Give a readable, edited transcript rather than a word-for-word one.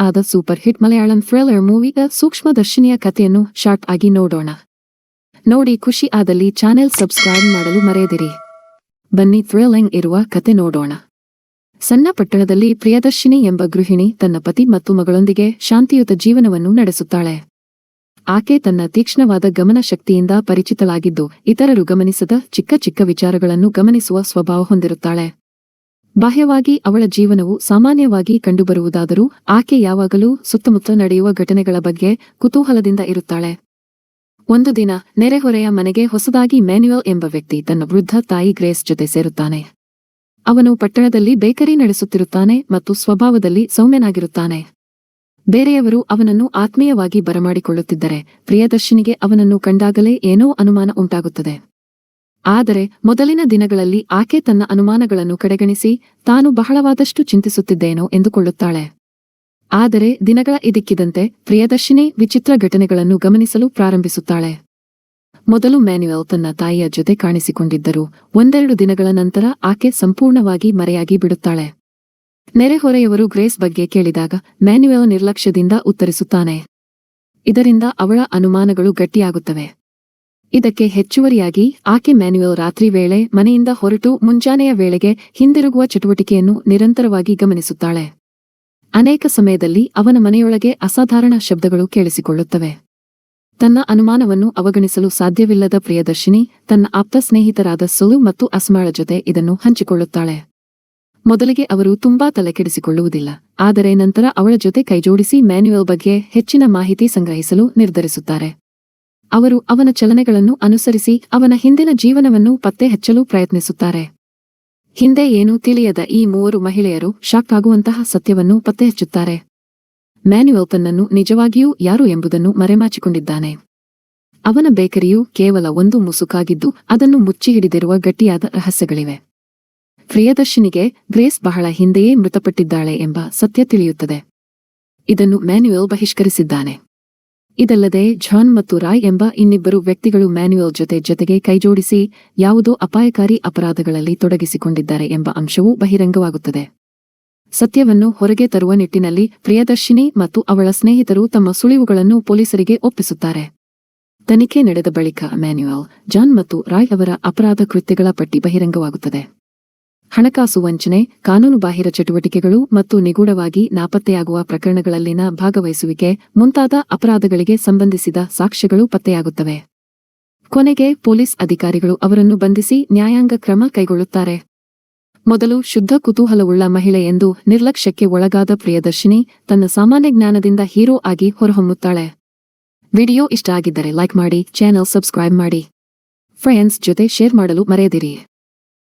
ಆದ super hit Malayalam thriller ಮೂವಿಯ ಸೂಕ್ಷ್ಮದರ್ಶಿನಿಯ ಕಥೆಯನ್ನು short ಆಗಿ ನೋಡೋಣ. ನೋಡಿ ಖುಷಿ ಆದಲ್ಲಿ ಚಾನೆಲ್ ಸಬ್ಸ್ಕ್ರೈಬ್ ಮಾಡಲು ಮರೆಯದಿರಿ. ಬನ್ನಿ ಥ್ರಿಲ್ಲಿಂಗ್ ಇರುವ ಕತೆ ನೋಡೋಣ. ಸಣ್ಣ ಪಟ್ಟಣದಲ್ಲಿ ಪ್ರಿಯದರ್ಶಿನಿ ಎಂಬ ಗೃಹಿಣಿ ತನ್ನ ಪತಿ ಮತ್ತು ಮಗಳೊಂದಿಗೆ ಶಾಂತಿಯುತ ಜೀವನವನ್ನು ನಡೆಸುತ್ತಾಳೆ. ಆಕೆ ತನ್ನ ತೀಕ್ಷ್ಣವಾದ ಗಮನ ಶಕ್ತಿಯಿಂದ ಪರಿಚಿತಳಾಗಿದ್ದು ಇತರರು ಗಮನಿಸದ ಚಿಕ್ಕ ಚಿಕ್ಕ ವಿಚಾರಗಳನ್ನು ಗಮನಿಸುವ ಸ್ವಭಾವ ಹೊಂದಿರುತ್ತಾಳೆ. ಬಾಹ್ಯವಾಗಿ ಅವಳ ಜೀವನವು ಸಾಮಾನ್ಯವಾಗಿ ಕಂಡುಬರುವುದಾದರೂ ಆಕೆ ಯಾವಾಗಲೂ ಸುತ್ತಮುತ್ತ ನಡೆಯುವ ಘಟನೆಗಳ ಬಗ್ಗೆ ಕುತೂಹಲದಿಂದ ಇರುತ್ತಾಳೆ. ಒಂದು ದಿನ ನೆರೆಹೊರೆಯ ಮನೆಗೆ ಹೊಸದಾಗಿ ಮ್ಯಾನ್ಯುಯಲ್ ಎಂಬ ವ್ಯಕ್ತಿ ತನ್ನ ವೃದ್ಧ ತಾಯಿ ಗ್ರೇಸ್ ಜೊತೆ ಸೇರುತ್ತಾನೆ. ಅವನು ಪಟ್ಟಣದಲ್ಲಿ ಬೇಕರಿ ನಡೆಸುತ್ತಿರುತ್ತಾನೆ ಮತ್ತು ಸ್ವಭಾವದಲ್ಲಿ ಸೌಮ್ಯನಾಗಿರುತ್ತಾನೆ. ಬೇರೆಯವರು ಅವನನ್ನು ಆತ್ಮೀಯವಾಗಿ ಬರಮಾಡಿಕೊಳ್ಳುತ್ತಿದ್ದರೆ ಪ್ರಿಯದರ್ಶಿನಿಗೆ ಅವನನ್ನು ಕಂಡಾಗಲೇ ಏನೋ ಅನುಮಾನ ಉಂಟಾಗುತ್ತದೆ. ಆದರೆ ಮೊದಲಿನ ದಿನಗಳಲ್ಲಿ ಆಕೆ ತನ್ನ ಅನುಮಾನಗಳನ್ನು ಕಡೆಗಣಿಸಿ ತಾನು ಬಹಳವಾದಷ್ಟು ಚಿಂತಿಸುತ್ತಿದ್ದೇನೋ ಎಂದುಕೊಳ್ಳುತ್ತಾಳೆ. ಆದರೆ ದಿನಗಳ ಇದಿಕ್ಕಿದಂತೆ ಪ್ರಿಯದರ್ಶಿನಿ ವಿಚಿತ್ರ ಘಟನೆಗಳನ್ನು ಗಮನಿಸಲು ಪ್ರಾರಂಭಿಸುತ್ತಾಳೆ. ಮೊದಲು ಮ್ಯಾನ್ಯುಯಲ್ ತನ್ನ ತಾಯಿಯ ಜೊತೆ ಕಾಣಿಸಿಕೊಂಡಿದ್ದರೂ ಒಂದೆರಡು ದಿನಗಳ ನಂತರ ಆಕೆ ಸಂಪೂರ್ಣವಾಗಿ ಮರೆಯಾಗಿ ಬಿಡುತ್ತಾಳೆ. ನೆರೆಹೊರೆಯವರು ಗ್ರೇಸ್ ಬಗ್ಗೆ ಕೇಳಿದಾಗ ಮ್ಯಾನ್ಯುಯಲ್ ನಿರ್ಲಕ್ಷ್ಯದಿಂದ ಉತ್ತರಿಸುತ್ತಾನೆ. ಇದರಿಂದ ಅವಳ ಅನುಮಾನಗಳು ಗಟ್ಟಿಯಾಗುತ್ತವೆ. ಇದಕ್ಕೆ ಹೆಚ್ಚುವರಿಯಾಗಿ ಆಕೆ ಮ್ಯಾನ್ಯುಯಲ್ ರಾತ್ರಿ ವೇಳೆ ಮನೆಯಿಂದ ಹೊರಟು ಮುಂಜಾನೆಯ ವೇಳೆಗೆ ಹಿಂದಿರುಗುವ ಚಟುವಟಿಕೆಯನ್ನು ನಿರಂತರವಾಗಿ ಗಮನಿಸುತ್ತಾಳೆ. ಅನೇಕ ಸಮಯದಲ್ಲಿ ಅವನ ಮನೆಯೊಳಗೆ ಅಸಾಧಾರಣ ಶಬ್ದಗಳು ಕೇಳಿಸಿಕೊಳ್ಳುತ್ತವೆ. ತನ್ನ ಅನುಮಾನವನ್ನು ಅವಗಣಿಸಲು ಸಾಧ್ಯವಿಲ್ಲದ ಪ್ರಿಯದರ್ಶಿನಿ ತನ್ನ ಆಪ್ತ ಸ್ನೇಹಿತರಾದ ಸುಲು ಮತ್ತು ಅಸ್ಮಾಳ ಜೊತೆ ಇದನ್ನು ಹಂಚಿಕೊಳ್ಳುತ್ತಾಳೆ. ಮೊದಲಿಗೆ ಅವರು ತುಂಬಾ ತಲೆಕೆಡಿಸಿಕೊಳ್ಳುವುದಿಲ್ಲ, ಆದರೆ ನಂತರ ಅವಳ ಜೊತೆ ಕೈಜೋಡಿಸಿ ಮ್ಯಾನ್ಯುಯಲ್ ಬಗ್ಗೆ ಹೆಚ್ಚಿನ ಮಾಹಿತಿ ಸಂಗ್ರಹಿಸಲು ನಿರ್ಧರಿಸುತ್ತಾರೆ. ಅವರು ಅವನ ಚಲನೆಗಳನ್ನು ಅನುಸರಿಸಿ ಅವನ ಹಿಂದಿನ ಜೀವನವನ್ನು ಪತ್ತೆ ಹಚ್ಚಲು ಪ್ರಯತ್ನಿಸುತ್ತಾರೆ. ಹಿಂದೆ ಏನೂ ತಿಳಿಯದ ಈ ಮೂವರು ಮಹಿಳೆಯರು ಶಾಕ್ ಆಗುವಂತಹ ಸತ್ಯವನ್ನು ಪತ್ತೆ ಹಚ್ಚುತ್ತಾರೆ. ಮ್ಯಾನ್ಯುಯಲ್ ತನ್ನನ್ನು ನಿಜವಾಗಿಯೂ ಯಾರು ಎಂಬುದನ್ನು ಮರೆಮಾಚಿಕೊಂಡಿದ್ದಾನೆ. ಅವನ ಬೇಕರಿಯು ಕೇವಲ ಒಂದು ಮುಸುಕಾಗಿದ್ದು ಅದನ್ನು ಮುಚ್ಚಿ ಹಿಡಿದಿರುವ ಗಟ್ಟಿಯಾದ ರಹಸ್ಯಗಳಿವೆ. ಪ್ರಿಯದರ್ಶಿನಿಗೆ ಗ್ರೇಸ್ ಬಹಳ ಹಿಂದೆಯೇ ಮೃತಪಟ್ಟಿದ್ದಾಳೆ ಎಂಬ ಸತ್ಯ ತಿಳಿಯುತ್ತದೆ. ಇದನ್ನು ಮ್ಯಾನ್ಯುಯಲ್ ಬಹಿಷ್ಕರಿಸಿದ್ದಾನೆ. ಇದಲ್ಲದೆ ಜಾನ್ ಮತ್ತು ರಾಯ್ ಎಂಬ ಇನ್ನಿಬ್ಬರು ವ್ಯಕ್ತಿಗಳು ಮ್ಯಾನ್ಯುಯಲ್ ಜೊತೆಗೆ ಕೈಜೋಡಿಸಿ ಯಾವುದೋ ಅಪಾಯಕಾರಿ ಅಪರಾಧಗಳಲ್ಲಿ ತೊಡಗಿಸಿಕೊಂಡಿದ್ದಾರೆ ಎಂಬ ಅಂಶವೂ ಬಹಿರಂಗವಾಗುತ್ತದೆ. ಸತ್ಯವನ್ನು ಹೊರಗೆ ತರುವ ನಿಟ್ಟಿನಲ್ಲಿ ಪ್ರಿಯದರ್ಶಿನಿ ಮತ್ತು ಅವಳ ಸ್ನೇಹಿತರು ತಮ್ಮ ಸುಳಿವುಗಳನ್ನು ಪೊಲೀಸರಿಗೆ ಒಪ್ಪಿಸುತ್ತಾರೆ. ತನಿಖೆ ನಡೆದ ಬಳಿಕ ಮ್ಯಾನ್ಯುಯಲ್, ಜಾನ್ ಮತ್ತು ರಾಯ್ ಅವರ ಅಪರಾಧ ಕೃತ್ಯಗಳ ಪಟ್ಟಿ ಬಹಿರಂಗವಾಗುತ್ತದೆ. ಹಣಕಾಸು ವಂಚನೆ, ಕಾನೂನುಬಾಹಿರ ಚಟುವಟಿಕೆಗಳು ಮತ್ತು ನಿಗೂಢವಾಗಿ ನಾಪತ್ತೆಯಾಗುವ ಪ್ರಕರಣಗಳಲ್ಲಿನ ಭಾಗವಹಿಸುವಿಕೆ ಮುಂತಾದ ಅಪರಾಧಗಳಿಗೆ ಸಂಬಂಧಿಸಿದ ಸಾಕ್ಷ್ಯಗಳು ಪತ್ತೆಯಾಗುತ್ತವೆ. ಕೊನೆಗೆ ಪೊಲೀಸ್ ಅಧಿಕಾರಿಗಳು ಅವರನ್ನು ಬಂಧಿಸಿ ನ್ಯಾಯಾಂಗ ಕ್ರಮ ಕೈಗೊಳ್ಳುತ್ತಾರೆ. ಮೊದಲು ಶುದ್ಧ ಕುತೂಹಲವುಳ್ಳ ಮಹಿಳೆ ಎಂದು ನಿರ್ಲಕ್ಷ್ಯಕ್ಕೆ ಒಳಗಾದ ಪ್ರಿಯದರ್ಶಿನಿ ತನ್ನ ಸಾಮಾನ್ಯ ಜ್ಞಾನದಿಂದ ಹೀರೋ ಆಗಿ ಹೊರಹೊಮ್ಮುತ್ತಾಳೆ. ವಿಡಿಯೋ ಇಷ್ಟ ಆಗಿದ್ದರೆ ಲೈಕ್ ಮಾಡಿ, ಚಾನೆಲ್ ಸಬ್ಸ್ಕ್ರೈಬ್ ಮಾಡಿ, ಫ್ರೆಂಡ್ಸ್ ಜೊತೆ ಶೇರ್ ಮಾಡಲು ಮರೆಯದಿರಿ.